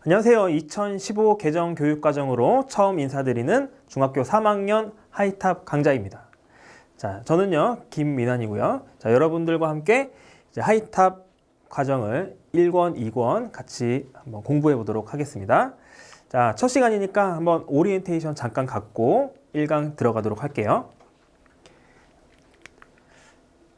안녕하세요. 2015 개정 교육과정으로 처음 인사드리는 중학교 3학년 하이탑 강좌입니다. 자, 저는요, 김민환이고요. 자, 여러분들과 함께 이제 하이탑 과정을 1권, 2권 같이 한번 공부해 보도록 하겠습니다. 자, 첫 시간이니까 한번 오리엔테이션 잠깐 갖고 1강 들어가도록 할게요.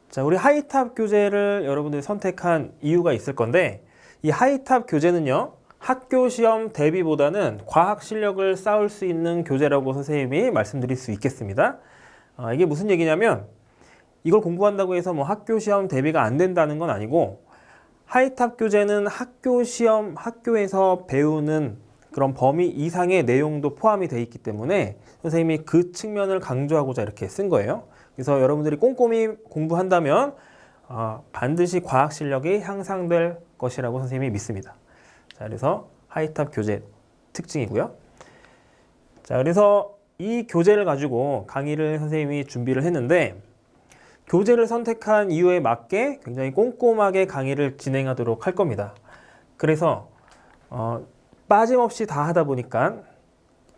자, 우리 하이탑 교재를 여러분들이 선택한 이유가 있을 건데, 이 하이탑 교재는요, 학교 시험 대비보다는 과학 실력을 쌓을 수 있는 교재라고 선생님이 말씀드릴 수 있겠습니다. 이게 무슨 얘기냐면, 이걸 공부한다고 해서 뭐 학교 시험 대비가 안 된다는 건 아니고, 하이탑 교재는 학교 시험, 학교에서 배우는 그런 범위 이상의 내용도 포함이 되어 있기 때문에 선생님이 그 측면을 강조하고자 이렇게 쓴 거예요. 그래서 여러분들이 꼼꼼히 공부한다면 반드시 과학 실력이 향상될 것이라고 선생님이 믿습니다. 자, 그래서 하이탑 교재 특징이고요. 자, 그래서 이 교재를 가지고 강의를 선생님이 준비를 했는데, 교재를 선택한 이유에 맞게 굉장히 꼼꼼하게 강의를 진행하도록 할 겁니다. 그래서 빠짐없이 다 하다 보니까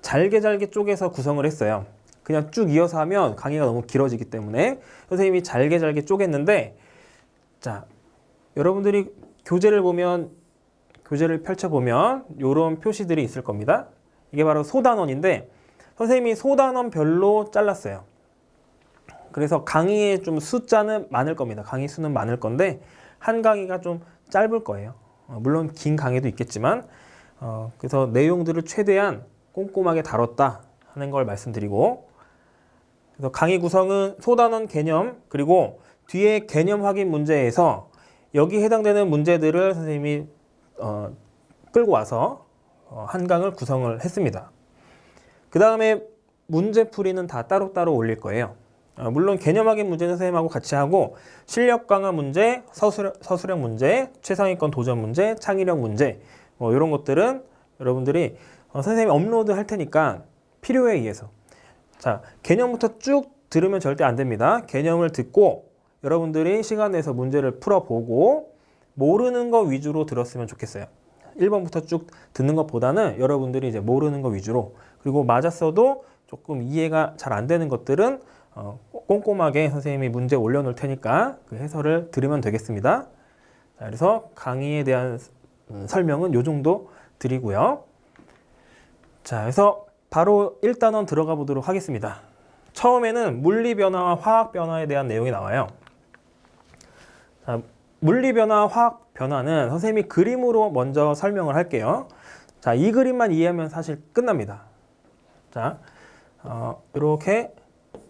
잘게 쪼개서 구성을 했어요. 그냥 쭉 이어서 하면 강의가 너무 길어지기 때문에 선생님이 잘게 쪼갰는데, 자, 여러분들이 교재를 펼쳐보면 이런 표시들이 있을 겁니다. 이게 바로 소단원인데 선생님이 소단원별로 잘랐어요. 그래서 강의의 좀 숫자는 많을 겁니다. 강의 수는 많을 건데 한 강의가 좀 짧을 거예요. 물론 긴 강의도 있겠지만 그래서 내용들을 최대한 꼼꼼하게 다뤘다 하는 걸 말씀드리고, 그래서 강의 구성은 소단원 개념 그리고 뒤에 개념 확인 문제에서 여기 해당되는 문제들을 선생님이 끌고 와서 한 강을 구성을 했습니다. 그 다음에 문제풀이는 다 따로따로 올릴 거예요. 물론 개념 확인 문제는 선생님하고 같이 하고 실력 강화 문제, 서술형 문제, 최상위권 도전 문제, 창의력 문제 뭐 이런 것들은 여러분들이 선생님이 업로드 할 테니까 필요에 의해서, 자, 개념부터 쭉 들으면 절대 안 됩니다. 개념을 듣고 여러분들이 시간 내서 문제를 풀어보고 모르는 거 위주로 들었으면 좋겠어요. 1번부터 쭉 듣는 것보다는 여러분들이 이제 모르는 거 위주로, 그리고 맞았어도 조금 이해가 잘 안 되는 것들은 꼼꼼하게 선생님이 문제 올려놓을 테니까 그 해설을 들으면 되겠습니다. 자, 그래서 강의에 대한 설명은 이 정도 드리고요. 자, 그래서 바로 1단원 들어가 보도록 하겠습니다. 처음에는 물리 변화와 화학 변화에 대한 내용이 나와요. 자, 물리 변화, 화학 변화는 선생님이 그림으로 먼저 설명을 할게요. 자, 이 그림만 이해하면 사실 끝납니다. 자, 이렇게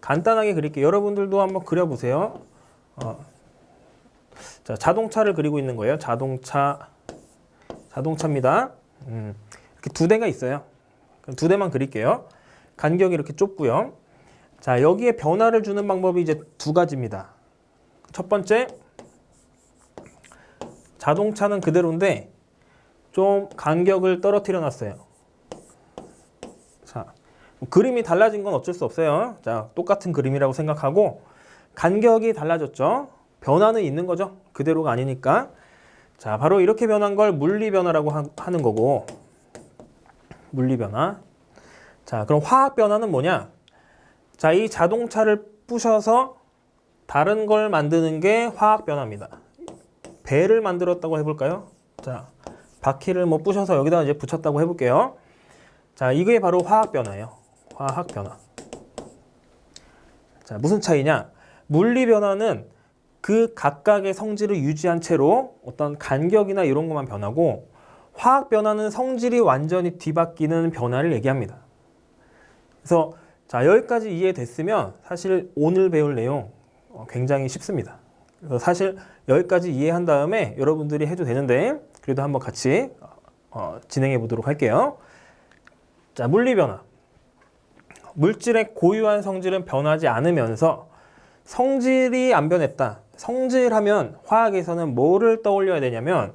간단하게 그릴게요. 여러분들도 한번 그려보세요. 자, 자동차를 그리고 있는 거예요. 자동차입니다. 이렇게 두 대가 있어요. 두 대만 그릴게요. 간격이 이렇게 좁고요. 자, 여기에 변화를 주는 방법이 이제 두 가지입니다. 첫 번째, 자동차는 그대로인데 좀 간격을 떨어뜨려 놨어요. 자, 그림이 달라진 건 어쩔 수 없어요. 자, 똑같은 그림이라고 생각하고 간격이 달라졌죠. 변화는 있는 거죠. 그대로가 아니니까. 자, 바로 이렇게 변한 걸 물리 변화라고 하는 거고, 물리 변화. 자, 그럼 화학 변화는 뭐냐? 자, 이 자동차를 부셔서 다른 걸 만드는 게 화학 변화입니다. 배를 만들었다고 해볼까요? 자, 바퀴를 뭐 부셔서 여기다 이제 붙였다고 해볼게요. 자, 이게 바로 화학 변화예요. 화학 변화. 자, 무슨 차이냐? 물리 변화는 그 각각의 성질을 유지한 채로 어떤 간격이나 이런 것만 변하고, 화학 변화는 성질이 완전히 뒤바뀌는 변화를 얘기합니다. 그래서 자, 여기까지 이해됐으면 사실 오늘 배울 내용 굉장히 쉽습니다. 그래서 사실 여기까지 이해한 다음에 여러분들이 해도 되는데 그래도 한번 같이 진행해 보도록 할게요. 자, 물리 변화. 물질의 고유한 성질은 변하지 않으면서 성질이 안 변했다. 성질하면 화학에서는 뭐를 떠올려야 되냐면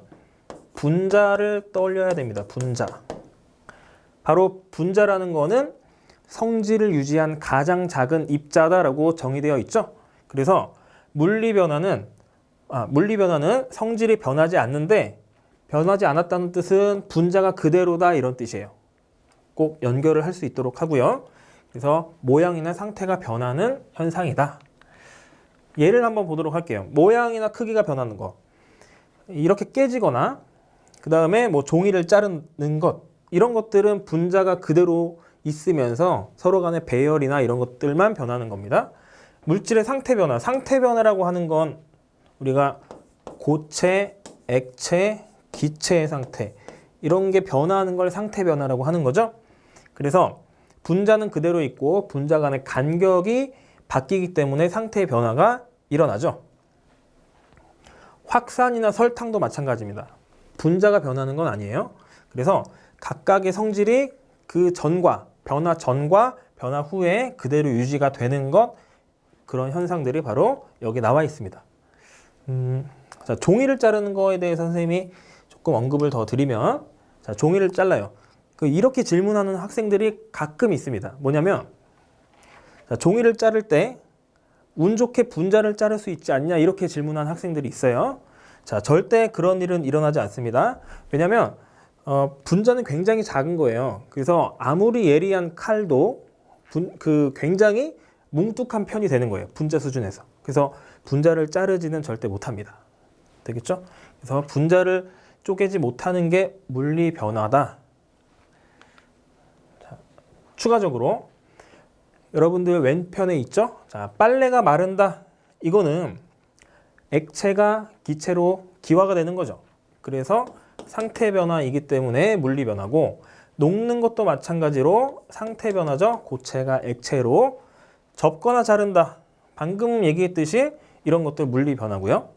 분자를 떠올려야 됩니다. 분자. 바로 분자라는 거는 성질을 유지한 가장 작은 입자다라고 정의되어 있죠. 그래서 물리 변화는 성질이 변하지 않는데 변하지 않았다는 뜻은 분자가 그대로다 이런 뜻이에요. 꼭 연결을 할 수 있도록 하고요. 그래서 모양이나 상태가 변하는 현상이다. 예를 한번 보도록 할게요. 모양이나 크기가 변하는 거. 이렇게 깨지거나 그 다음에 뭐 종이를 자르는 것, 이런 것들은 분자가 그대로 있으면서 서로 간의 배열이나 이런 것들만 변하는 겁니다. 물질의 상태 변화, 상태 변화라고 하는 건 우리가 고체, 액체, 기체의 상태, 이런 게 변화하는 걸 상태 변화라고 하는 거죠. 그래서 분자는 그대로 있고 분자 간의 간격이 바뀌기 때문에 상태의 변화가 일어나죠. 확산이나 설탕도 마찬가지입니다. 분자가 변하는 건 아니에요. 그래서 각각의 성질이 그 전과 변화 전과 변화 후에 그대로 유지가 되는 것, 그런 현상들이 바로 여기 나와 있습니다. 자, 종이를 자르는 거에 대해서 선생님이 조금 언급을 더 드리면, 자, 종이를 잘라요. 이렇게 질문하는 학생들이 가끔 있습니다. 뭐냐면, 자, 종이를 자를 때 운 좋게 분자를 자를 수 있지 않냐, 이렇게 질문하는 학생들이 있어요. 자, 절대 그런 일은 일어나지 않습니다. 왜냐하면 분자는 굉장히 작은 거예요. 그래서 아무리 예리한 칼도 굉장히 뭉툭한 편이 되는 거예요. 분자 수준에서. 그래서 분자를 자르지는 절대 못합니다. 되겠죠? 그래서 분자를 쪼개지 못하는 게 물리 변화다. 자, 추가적으로 여러분들 왼편에 있죠? 자, 빨래가 마른다. 이거는 액체가 기체로 기화가 되는 거죠. 그래서 상태 변화이기 때문에 물리 변화고, 녹는 것도 마찬가지로 상태 변화죠. 고체가 액체로 접거나 자른다. 방금 얘기했듯이 이런 것들 물리 변화고요.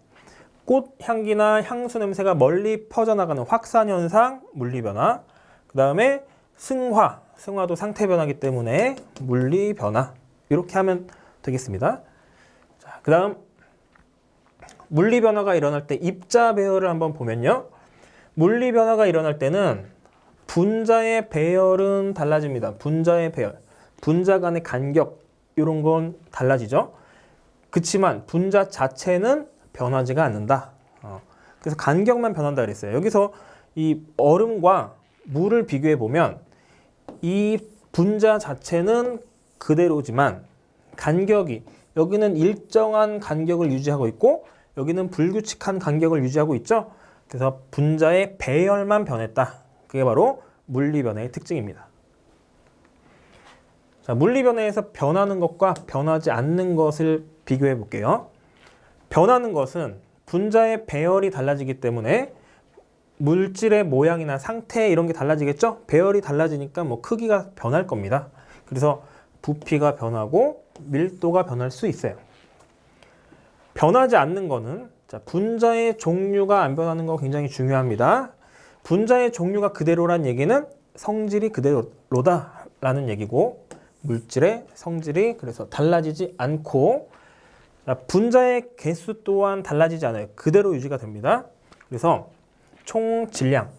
꽃 향기나 향수 냄새가 멀리 퍼져나가는 확산 현상, 물리 변화. 그 다음에 승화도 상태 변화이기 때문에 물리 변화. 이렇게 하면 되겠습니다. 자, 그 다음 물리 변화가 일어날 때 입자 배열을 한번 보면요. 물리 변화가 일어날 때는 분자의 배열은 달라집니다. 분자의 배열, 분자 간의 간격, 이런 건 달라지죠. 그렇지만 분자 자체는 변하지가 않는다. 그래서 간격만 변한다 그랬어요. 여기서 이 얼음과 물을 비교해 보면 이 분자 자체는 그대로지만 간격이, 여기는 일정한 간격을 유지하고 있고 여기는 불규칙한 간격을 유지하고 있죠. 그래서 분자의 배열만 변했다. 그게 바로 물리변화의 특징입니다. 자, 물리변화에서 변하는 것과 변하지 않는 것을 비교해 볼게요. 변하는 것은 분자의 배열이 달라지기 때문에 물질의 모양이나 상태 이런 게 달라지겠죠? 배열이 달라지니까 뭐 크기가 변할 겁니다. 그래서 부피가 변하고 밀도가 변할 수 있어요. 변하지 않는 거는, 자, 분자의 종류가 안 변하는 거 굉장히 중요합니다. 분자의 종류가 그대로란 얘기는 성질이 그대로다라는 얘기고, 물질의 성질이 그래서 달라지지 않고, 자, 분자의 개수 또한 달라지지 않아요. 그대로 유지가 됩니다. 그래서 총 질량.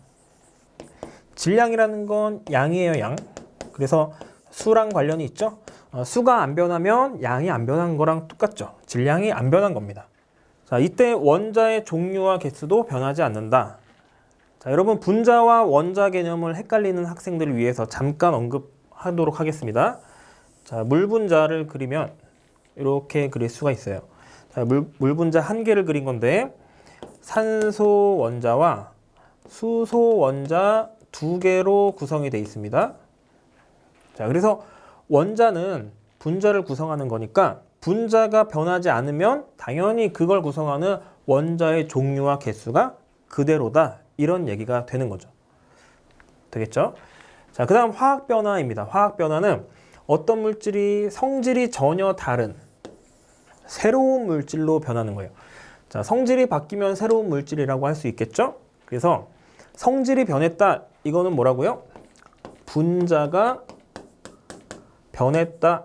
질량이라는 건 양이에요, 양. 그래서 수랑 관련이 있죠. 수가 안 변하면 양이 안 변한 거랑 똑같죠. 질량이 안 변한 겁니다. 자, 이때 원자의 종류와 개수도 변하지 않는다. 자, 여러분 분자와 원자 개념을 헷갈리는 학생들을 위해서 잠깐 언급하도록 하겠습니다. 자, 물 분자를 그리면 이렇게 그릴 수가 있어요. 자, 물 분자 한 개를 그린 건데 산소 원자와 수소 원자 두 개로 구성이 되어 있습니다. 자, 그래서 원자는 분자를 구성하는 거니까 분자가 변하지 않으면 당연히 그걸 구성하는 원자의 종류와 개수가 그대로다. 이런 얘기가 되는 거죠. 되겠죠? 자, 그 다음 화학 변화입니다. 화학 변화는 어떤 물질이 성질이 전혀 다른 새로운 물질로 변하는 거예요. 자, 성질이 바뀌면 새로운 물질이라고 할 수 있겠죠? 그래서 성질이 변했다. 이거는 뭐라고요? 분자가 변했다.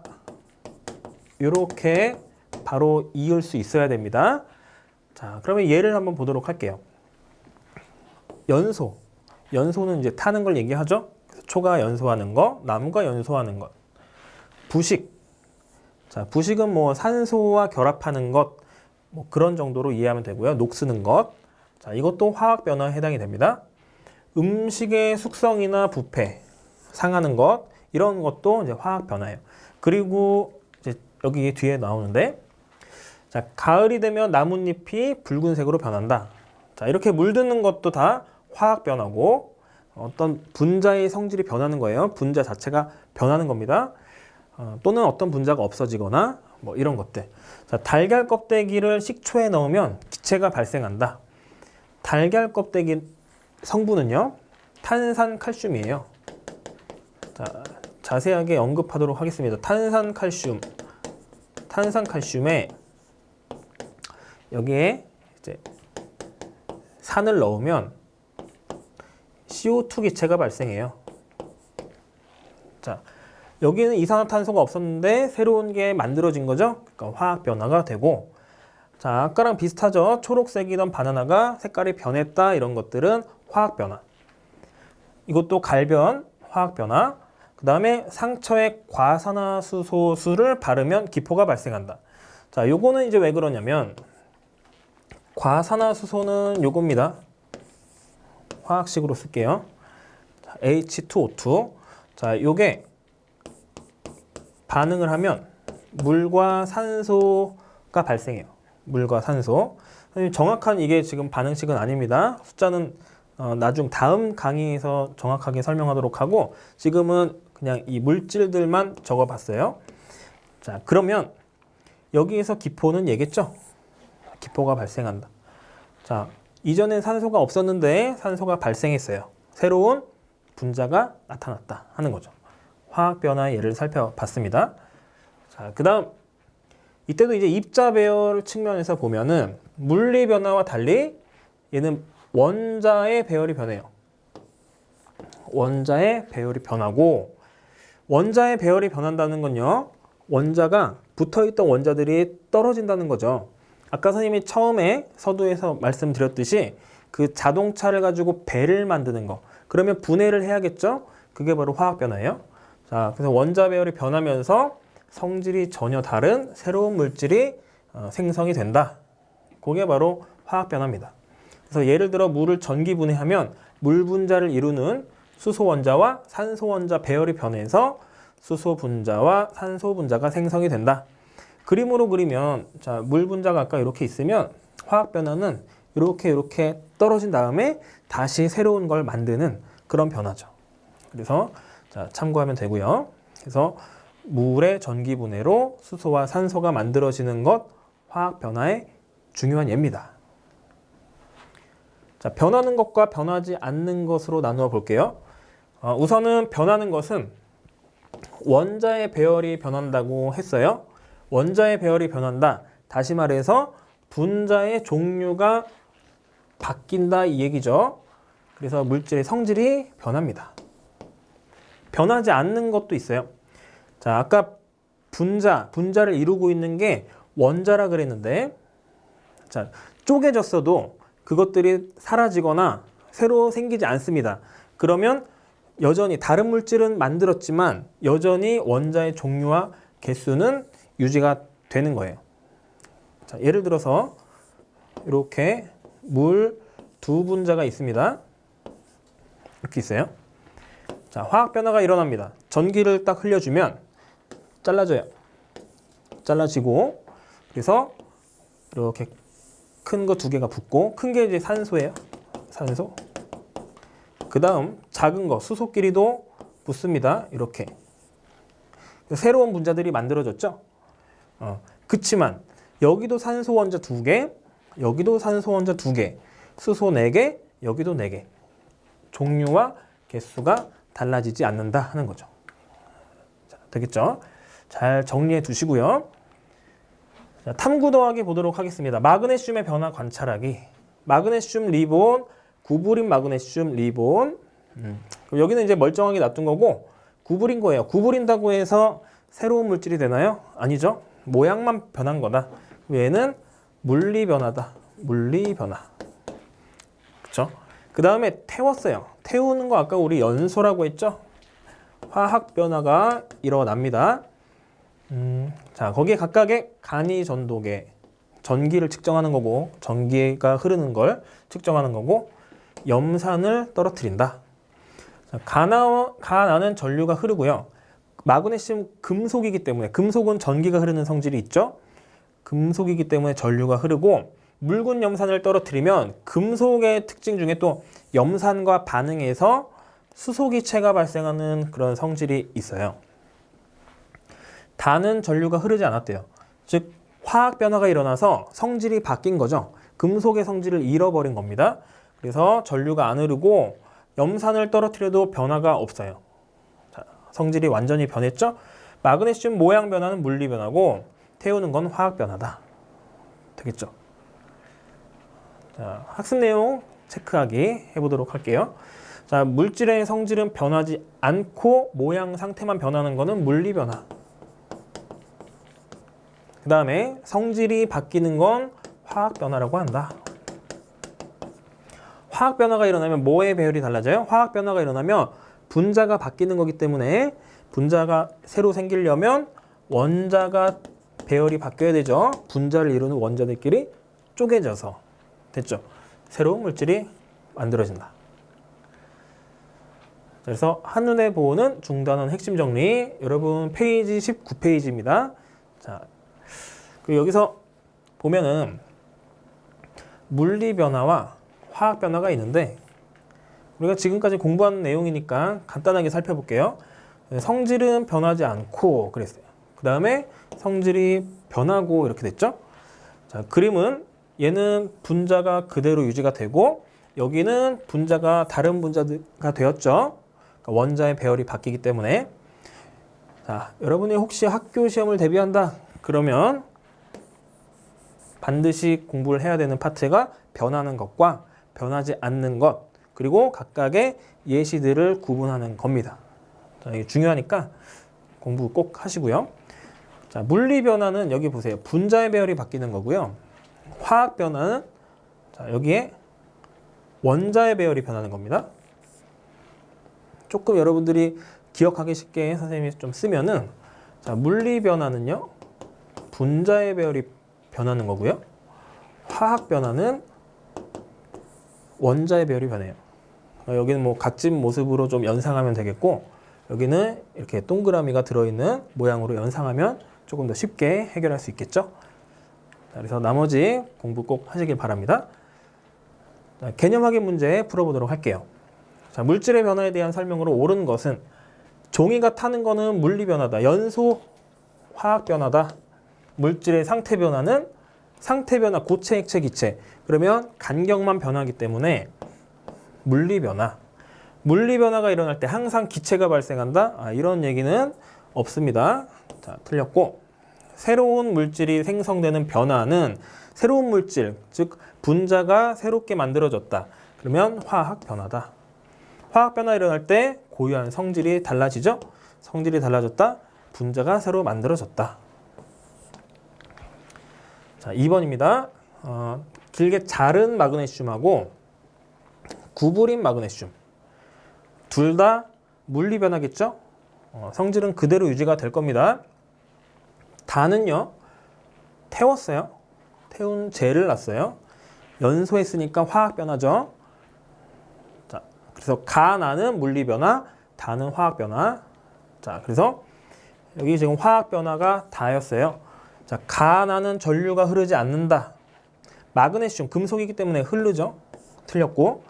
이렇게 바로 이을 수 있어야 됩니다. 자, 그러면 예를 한번 보도록 할게요. 연소. 연소는 이제 타는 걸 얘기하죠. 그래서 초가 연소하는 거, 나무가 연소하는 것. 부식. 자, 부식은 뭐 산소와 결합하는 것, 뭐 그런 정도로 이해하면 되고요. 녹쓰는 것. 자, 이것도 화학 변화에 해당이 됩니다. 음식의 숙성이나 부패, 상하는 것, 이런 것도 이제 화학 변화예요. 그리고 이제 여기 뒤에 나오는데, 자, 가을이 되면 나뭇잎이 붉은색으로 변한다. 자, 이렇게 물드는 것도 다 화학 변화고, 어떤 분자의 성질이 변하는 거예요. 분자 자체가 변하는 겁니다. 또는 어떤 분자가 없어지거나 뭐 이런 것들. 자, 달걀 껍데기를 식초에 넣으면 기체가 발생한다. 달걀 껍데기 성분은요, 탄산칼슘이에요. 자, 자세하게 언급하도록 하겠습니다. 탄산칼슘에 여기에 이제 산을 넣으면 CO2 기체가 발생해요. 자, 여기는 이산화탄소가 없었는데 새로운 게 만들어진 거죠. 그러니까 화학 변화가 되고, 자, 아까랑 비슷하죠. 초록색이던 바나나가 색깔이 변했다. 이런 것들은 화학 변화. 이것도 갈변, 화학 변화. 그 다음에 상처에 과산화수소수를 바르면 기포가 발생한다. 자, 요거는 이제 왜 그러냐면, 과산화수소는 요겁니다. 화학식으로 쓸게요. 자, H2O2. 자, 요게 반응을 하면 물과 산소가 발생해요. 물과 산소. 정확한 이게 지금 반응식은 아닙니다. 숫자는 나중 다음 강의에서 정확하게 설명하도록 하고, 지금은 그냥 이 물질들만 적어봤어요. 자, 그러면 여기에서 기포는 얘겠죠? 기포가 발생한다. 자, 이전엔 산소가 없었는데 산소가 발생했어요. 새로운 분자가 나타났다 하는 거죠. 화학 변화의 예를 살펴봤습니다. 자, 그 다음 이때도 이제 입자 배열 측면에서 보면은 물리 변화와 달리 얘는 원자의 배열이 변해요. 원자의 배열이 변하고, 원자의 배열이 변한다는 건요, 원자가 붙어있던 원자들이 떨어진다는 거죠. 아까 선생님이 처음에 서두에서 말씀드렸듯이 그 자동차를 가지고 배를 만드는 거, 그러면 분해를 해야겠죠? 그게 바로 화학 변화예요. 자, 그래서 원자 배열이 변하면서 성질이 전혀 다른 새로운 물질이 생성이 된다. 그게 바로 화학 변화입니다. 그래서 예를 들어 물을 전기 분해하면 물 분자를 이루는 수소 원자와 산소 원자 배열이 변해서 수소 분자와 산소 분자가 생성이 된다. 그림으로 그리면, 자, 물 분자가 아까 이렇게 있으면 화학 변화는 이렇게 떨어진 다음에 다시 새로운 걸 만드는 그런 변화죠. 그래서 자, 참고하면 되고요. 그래서 물의 전기 분해로 수소와 산소가 만들어지는 것, 화학 변화의 중요한 예입니다. 자, 변하는 것과 변하지 않는 것으로 나누어 볼게요. 우선은 변하는 것은 원자의 배열이 변한다고 했어요. 원자의 배열이 변한다. 다시 말해서 분자의 종류가 바뀐다 이 얘기죠. 그래서 물질의 성질이 변합니다. 변하지 않는 것도 있어요. 자, 아까 분자를 이루고 있는 게 원자라 그랬는데, 자, 쪼개졌어도 그것들이 사라지거나 새로 생기지 않습니다. 그러면 여전히 다른 물질은 만들었지만 여전히 원자의 종류와 개수는 유지가 되는 거예요. 자, 예를 들어서 이렇게 물 두 분자가 있습니다. 이렇게 있어요. 자, 화학 변화가 일어납니다. 전기를 딱 흘려주면 잘라져요. 잘라지고, 그래서 이렇게 큰 거 두 개가 붙고, 큰 게 이제 산소예요. 산소. 그 다음 작은 거 수소끼리도 붙습니다. 이렇게. 새로운 분자들이 만들어졌죠. 그치만 여기도 산소 원자 2개, 여기도 산소 원자 2개, 수소 4개, 여기도 4개. 종류와 개수가 달라지지 않는다 하는 거죠. 자, 되겠죠? 잘 정리해 두시고요. 자, 탐구 더하기 보도록 하겠습니다. 마그네슘의 변화 관찰하기. 마그네슘 리본, 구부린 마그네슘 리본. 여기는 이제 멀쩡하게 놔둔 거고, 구부린 거예요. 구부린다고 해서 새로운 물질이 되나요? 아니죠. 모양만 변한 거다. 얘는 물리 변화다. 물리 변화. 그쵸? 그 다음에 태웠어요. 태우는 거 아까 우리 연소라고 했죠? 화학 변화가 일어납니다. 자, 거기에 각각의 간이 전도계, 전기를 측정하는 거고 전기가 흐르는 걸 측정하는 거고 염산을 떨어뜨린다. 가나는 전류가 흐르고요. 마그네슘 금속이기 때문에 금속은 전기가 흐르는 성질이 있죠. 금속이기 때문에 전류가 흐르고 묽은 염산을 떨어뜨리면 금속의 특징 중에 또 염산과 반응해서 수소기체가 발생하는 그런 성질이 있어요. 단은 전류가 흐르지 않았대요. 즉 화학 변화가 일어나서 성질이 바뀐 거죠. 금속의 성질을 잃어버린 겁니다. 그래서 전류가 안 흐르고 염산을 떨어뜨려도 변화가 없어요. 자, 성질이 완전히 변했죠. 마그네슘 모양 변화는 물리 변화고 태우는 건 화학 변화다. 되겠죠. 자, 학습 내용 체크하기 해보도록 할게요. 자, 물질의 성질은 변하지 않고 모양 상태만 변하는 거는 물리 변화. 그 다음에 성질이 바뀌는 건 화학 변화라고 한다. 화학 변화가 일어나면 뭐의 배열이 달라져요? 화학 변화가 일어나면 분자가 바뀌는 거기 때문에 분자가 새로 생기려면 원자가 배열이 바뀌어야 되죠. 분자를 이루는 원자들끼리 쪼개져서 됐죠. 새로운 물질이 만들어진다. 그래서 한눈에 보는 중단원 핵심 정리. 여러분 페이지 19페이지입니다. 자, 여기서 보면은 물리 변화와 화학 변화가 있는데 우리가 지금까지 공부한 내용이니까 간단하게 살펴볼게요. 성질은 변하지 않고 그랬어요. 그 다음에 성질이 변하고 이렇게 됐죠. 자, 그림은 얘는 분자가 그대로 유지가 되고 여기는 분자가 다른 분자가 되었죠. 그러니까 원자의 배열이 바뀌기 때문에. 자, 여러분이 혹시 학교 시험을 대비한다 그러면 반드시 공부를 해야 되는 파트가 변하는 것과 변하지 않는 것, 그리고 각각의 예시들을 구분하는 겁니다. 자, 이게 중요하니까 공부 꼭 하시고요. 자, 물리 변화는 여기 보세요. 분자의 배열이 바뀌는 거고요. 화학 변화는 자, 여기에 원자의 배열이 변하는 겁니다. 조금 여러분들이 기억하기 쉽게 선생님이 좀 쓰면은 자, 물리 변화는요. 분자의 배열이 변하는 거고요. 화학 변화는 원자의 배열이 변해요. 여기는 뭐 각진 모습으로 좀 연상하면 되겠고 여기는 이렇게 동그라미가 들어있는 모양으로 연상하면 조금 더 쉽게 해결할 수 있겠죠. 자, 그래서 나머지 공부 꼭 하시길 바랍니다. 자, 개념 확인 문제 풀어보도록 할게요. 자, 물질의 변화에 대한 설명으로 옳은 것은 종이가 타는 거는 물리 변화다. 연소 화학 변화다. 물질의 상태 변화는 상태 변화, 고체, 액체, 기체. 그러면 간격만 변하기 때문에 물리 변화. 물리 변화가 일어날 때 항상 기체가 발생한다? 이런 얘기는 없습니다. 자, 틀렸고 새로운 물질이 생성되는 변화는 새로운 물질, 즉 분자가 새롭게 만들어졌다. 그러면 화학 변화다. 화학 변화 일어날 때 고유한 성질이 달라지죠? 성질이 달라졌다. 분자가 새로 만들어졌다. 자, 2번입니다. 길게 자른 마그네슘하고 구부린 마그네슘. 둘 다 물리 변화겠죠? 성질은 그대로 유지가 될 겁니다. 단은요, 태웠어요. 태운 재를 놨어요. 연소했으니까 화학 변화죠. 자, 그래서 가나는 물리 변화, 단은 화학 변화. 자, 그래서 여기 지금 화학 변화가 다였어요. 자, 가나는 전류가 흐르지 않는다. 마그네슘, 금속이기 때문에 흐르죠. 틀렸고.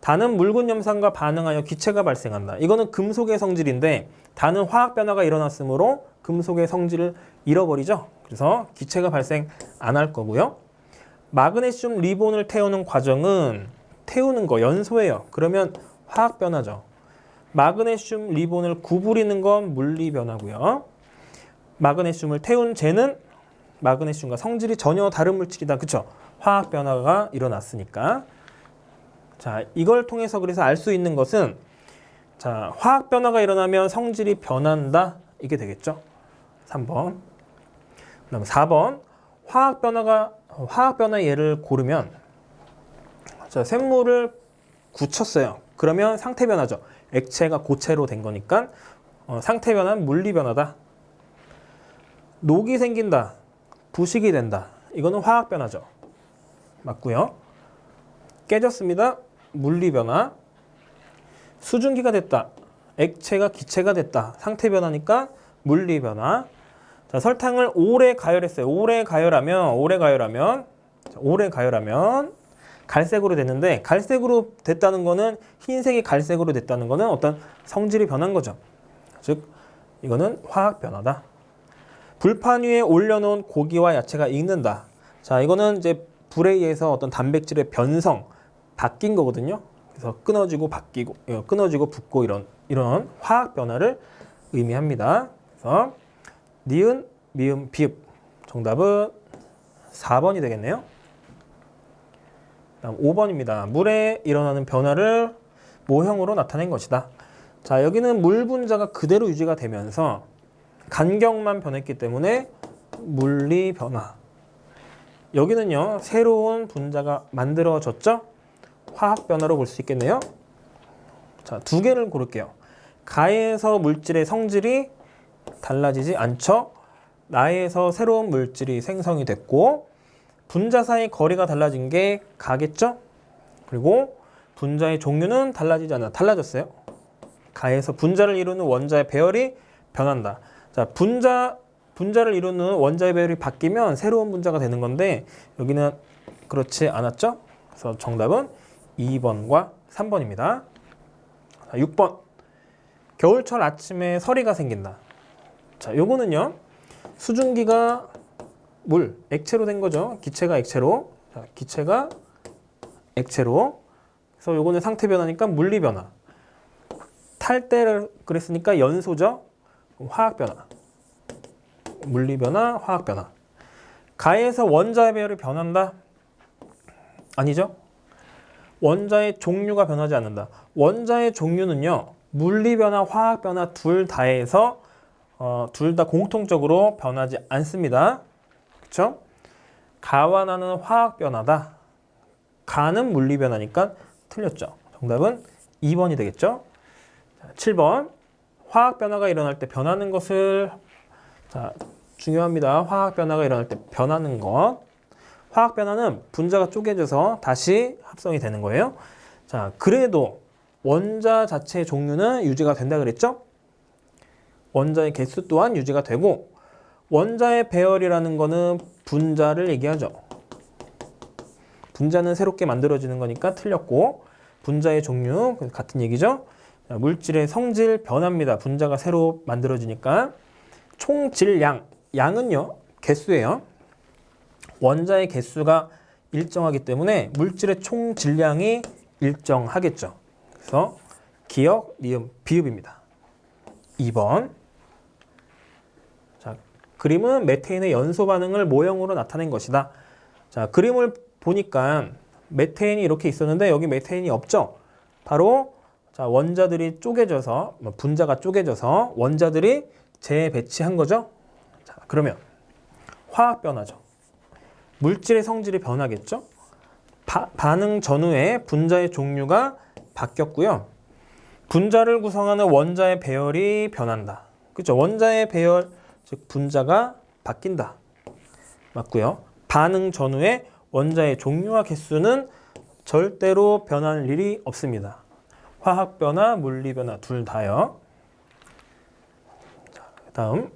단은 묽은 염산과 반응하여 기체가 발생한다. 이거는 금속의 성질인데 단은 화학 변화가 일어났으므로 금속의 성질을 잃어버리죠. 그래서 기체가 발생 안 할 거고요. 마그네슘 리본을 태우는 과정은 태우는 거 연소예요. 그러면 화학 변화죠. 마그네슘 리본을 구부리는 건 물리 변화고요. 마그네슘을 태운 재는 마그네슘과 성질이 전혀 다른 물질이다. 그쵸? 화학 변화가 일어났으니까. 자, 이걸 통해서 그래서 알 수 있는 것은 자, 화학 변화가 일어나면 성질이 변한다. 이게 되겠죠? 3번. 그다음 4번. 화학 변화의 예를 고르면 자, 샘물을 굳혔어요. 그러면 상태 변화죠. 액체가 고체로 된 거니까 상태 변화는 물리 변화다. 녹이 생긴다. 부식이 된다. 이거는 화학 변화죠. 맞고요. 깨졌습니다. 물리 변화. 수증기가 됐다. 액체가 기체가 됐다. 상태 변화니까 물리 변화. 자, 설탕을 오래 가열했어요. 오래 가열하면 갈색으로 됐는데, 갈색으로 됐다는 거는, 흰색이 갈색으로 됐다는 거는 어떤 성질이 변한 거죠. 즉 이거는 화학 변화다. 불판 위에 올려놓은 고기와 야채가 익는다. 자, 이거는 이제 불에 의해서 어떤 단백질의 변성, 바뀐 거거든요. 그래서 끊어지고 바뀌고, 끊어지고 붓고 이런 화학 변화를 의미합니다. 그래서 니은, 미음, 비읍. 정답은 4번이 되겠네요. 다음 5번입니다. 물에 일어나는 변화를 모형으로 나타낸 것이다. 자, 여기는 물 분자가 그대로 유지가 되면서 간격만 변했기 때문에 물리 변화. 여기는요, 새로운 분자가 만들어졌죠? 화학 변화로 볼 수 있겠네요. 자, 두 개를 고를게요. 가에서 물질의 성질이 달라지지 않죠? 나에서 새로운 물질이 생성이 됐고, 분자 사이 거리가 달라진 게 가겠죠? 그리고 분자의 종류는 달라지지 않아. 달라졌어요. 가에서 분자를 이루는 원자의 배열이 변한다. 자, 분자를 이루는 원자의 배열이 바뀌면 새로운 분자가 되는 건데, 여기는 그렇지 않았죠? 그래서 정답은 2번과 3번입니다. 자, 6번. 겨울철 아침에 서리가 생긴다. 자, 요거는요, 수증기가 액체로 된 거죠. 기체가 액체로. 자, 기체가 액체로. 그래서 요거는 상태 변화니까 물리 변화. 탈때를 그랬으니까 연소죠. 화학 변화. 물리 변화, 화학 변화. 가에서 원자의 배열이 변한다? 아니죠. 원자의 종류가 변하지 않는다. 원자의 종류는요, 물리 변화, 화학 변화 둘 다에서 둘 다 공통적으로 변하지 않습니다. 그렇죠? 가와 나는 화학 변화다. 가는 물리 변화니까 틀렸죠. 정답은 2번이 되겠죠. 자, 7번. 화학 변화가 일어날 때 변하는 것을, 자, 중요합니다. 화학 변화가 일어날 때 변하는 것. 화학 변화는 분자가 쪼개져서 다시 합성이 되는 거예요. 자, 그래도 원자 자체의 종류는 유지가 된다 그랬죠? 원자의 개수 또한 유지가 되고, 원자의 배열이라는 거는 분자를 얘기하죠. 분자는 새롭게 만들어지는 거니까 틀렸고, 분자의 종류 같은 얘기죠. 자, 물질의 성질 변합니다. 분자가 새로 만들어지니까. 총질량, 양은요, 개수예요. 원자의 개수가 일정하기 때문에 물질의 총질량이 일정하겠죠. 그래서 기역, 니은, 비읍입니다. 2번. 자, 그림은 메테인의 연소 반응을 모형으로 나타낸 것이다. 자, 그림을 보니까 메테인이 이렇게 있었는데 여기 메테인이 없죠. 바로 자, 원자들이 쪼개져서, 분자가 쪼개져서 원자들이 재배치한 거죠. 자, 그러면 화학 변화죠. 물질의 성질이 변하겠죠. 반응 전후에 분자의 종류가 바뀌었고요. 분자를 구성하는 원자의 배열이 변한다. 그렇죠? 원자의 배열, 즉 분자가 바뀐다. 맞고요. 반응 전후에 원자의 종류와 개수는 절대로 변할 일이 없습니다. 화학 변화, 물리 변화 둘 다요. 자, 다음.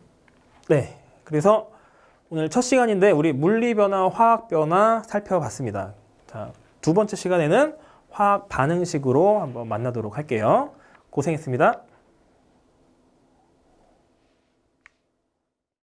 네. 그래서 오늘 첫 시간인데 우리 물리 변화, 화학 변화 살펴봤습니다. 자, 두 번째 시간에는 화학 반응식으로 한번 만나도록 할게요. 고생했습니다.